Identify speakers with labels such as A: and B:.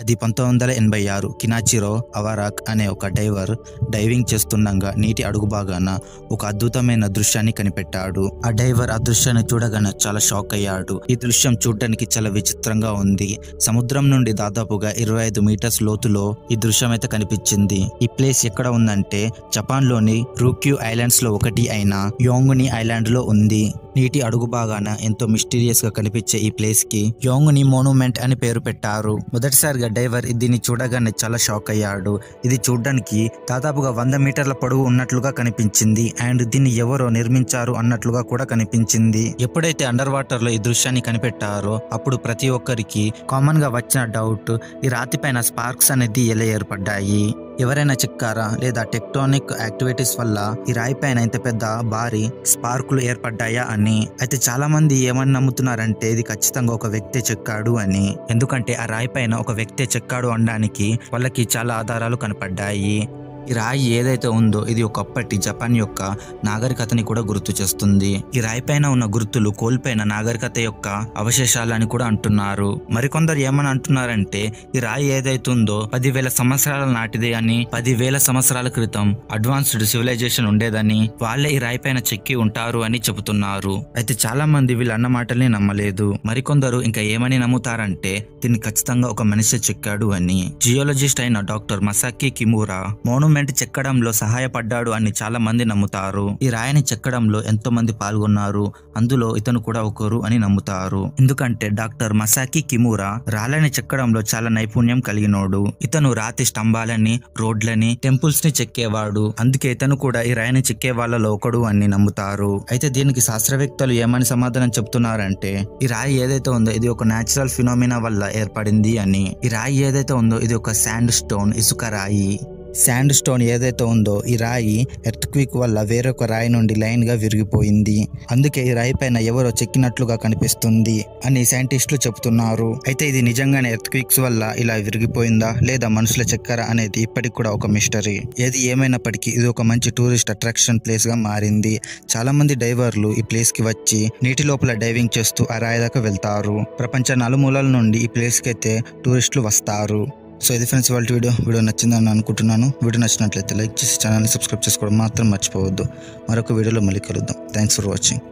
A: అది 1986 కినాచిరో అవారాక్ అనే ఒక డైవర్ డైవింగ్ చేస్తుండగా నీటి అడుగు భాగాన ఒక అద్భుతమైన దృశ్యాన్ని కనిపెట్టాడు. ఆ డైవర్ ఆ దృశ్యాన్ని చూడగానే చాలా షాక్ అయ్యాడు. ఈ దృశ్యం చూడడానికి చాలా విచిత్రంగా ఉంది. సముద్రం నుండి దాదాపుగా 25 మీటర్స్ లోతులో ఈ దృశ్యం అయితే కనిపించింది. ఈ ప్లేస్ ఎక్కడ ఉందంటే జపాన్ లోని రూక్యూ ఐలాండ్స్ లో ఒకటి అయిన యోంగుని ఐలాండ్ లో ఉంది. నీటి అడుగు భాగాన ఎంతో మిస్టీరియస్ గా కనిపించే ఈ ప్లేస్ కి యోంగుని మోనుమెంట్ అని పేరు పెట్టారు. మొదటిసారిగా డైవర్ దీన్ని చూడగానే చాలా షాక్ అయ్యాడు. ఇది చూడడానికి దాదాపుగా 100 మీటర్ల పొడవు ఉన్నట్లుగా కనిపించింది అండ్ దీన్ని ఎవరో నిర్మించారు అన్నట్లుగా కూడా కనిపించింది. ఎప్పుడైతే అండర్ వాటర్ లో ఈ దృశ్యాన్ని కనిపెట్టారో అప్పుడు ప్రతి ఒక్కరికి కామన్ గా వచ్చిన డౌట్, ఈ రాతి పైన స్పార్క్స్ అనేది ఎలా ఏర్పడ్డాయి, ఎవరైనా చెక్కారా లేదా టెక్టోనిక్ యాక్టివిటీస్ వల్ల ఈ రాయి పైన ఇంత పెద్ద భారీ స్పార్కులు ఏర్పడ్డాయా అని. అయితే చాలా మంది ఏమని నమ్ముతున్నారంటే ఇది ఖచ్చితంగా ఒక వ్యక్తి చెక్కాడు అని. ఎందుకంటే ఆ రాయి పైన ఒక వ్యక్తి చెక్కాడు అనడానికి వాళ్ళకి చాలా ఆధారాలు కనపడ్డాయి. ఈ రాయి ఏదైతే ఉందో ఇది ఒకప్పటి జపాన్ యొక్క నాగరికతని కూడా గుర్తు చేస్తుంది. ఈ రాయి పైన ఉన్న గుర్తులు కోల్పోయిన నాగరికత యొక్క అవశేషాలు అని కూడా అంటున్నారు. మరికొందరు ఏమని అంటున్నారంటే ఈ రాయి ఏదైతే ఉందో 10,000 సంవత్సరాల నాటిదే అని, 10,000 సంవత్సరాల క్రితం అడ్వాన్స్డ్ సివిలైజేషన్ ఉండేదని, వాళ్ళే ఈ రాయి పైన చెక్కి ఉంటారు అని చెబుతున్నారు. అయితే చాలా మంది వీళ్ళు అన్న మాటల్ని నమ్మలేదు. మరికొందరు ఇంకా ఏమని నమ్ముతారంటే దీన్ని ఖచ్చితంగా ఒక మనిషి చెక్కాడు అని. జియోలజిస్ట్ అయిన డాక్టర్ మసాకి కిమురా మోనుమెంట్ చెక్కడంలో సహాయపడ్డాడు అని చాలా మంది నమ్ముతారు. ఈ రాయిని చెక్కడంలో ఎంతో మంది పాల్గొన్నారు, అందులో ఇతను కూడా ఒకరు అని నమ్ముతారు. ఎందుకంటే డాక్టర్ మసాకి కిమురా రాళ్ళని చెక్కడంలో చాలా నైపుణ్యం కలిగినోడు. ఇతను రాతి స్తంభాలని, రోడ్లని, టెంపుల్స్ ని చెక్కేవాడు. అందుకే ఇతను కూడా ఈ రాయిని చెక్కే వాళ్ళలో ఒకడు అని నమ్ముతారు. అయితే దీనికి శాస్త్రవేత్తలు ఏమని సమాధానం చెప్తున్నారంటే ఈ రాయి ఏదైతే ఉందో ఇది ఒక న్యాచురల్ ఫినోమినా వల్ల ఏర్పడింది అని. ఈ రాయి ఏదైతే ఉందో ఇది ఒక శాండ్ స్టోన్, ఇసుక రాయి. శాండ్ స్టోన్ ఏదైతే ఉందో ఈ రాయి ఎర్త్ క్విక్ వల్ల వేరొక రాయి నుండి లైన్ గా విరిగిపోయింది. అందుకే ఈ రాయి పైన ఎవరో చెక్కినట్లుగా కనిపిస్తుంది అని సైంటిస్టులు చెబుతున్నారు. అయితే ఇది నిజంగానే ఎర్త్ క్విక్స్ వల్ల ఇలా విరిగిపోయిందా లేదా మనుషుల చెక్కరా అనేది ఇప్పటికి కూడా ఒక మిస్టరీ. ఏది ఏమైనప్పటికీ ఇది ఒక మంచి టూరిస్ట్ అట్రాక్షన్ ప్లేస్ గా మారింది. చాలా మంది డైవర్లు ఈ ప్లేస్ కి వచ్చి నీటి లోపల డైవింగ్ చేస్తూ ఆ రాయి దాకా వెళ్తారు. ప్రపంచ నలుమూలల నుండి ఈ ప్లేస్ కి అయితే టూరిస్టులు వస్తారు. సో ఇది ఫ్రెండ్స్ వాళ్ళ వీడియో నచ్చిందని అనుకుంటున్నాను. వీడియో నచ్చినట్లయితే లైక్ చేసి ఛానల్ని సబ్స్క్రైబ్ చేసుకోవడం మాత్రం మర్చిపోవద్దు. మరొక వీడియోలో మళ్ళీ కలుద్దాం. Thanks for watching.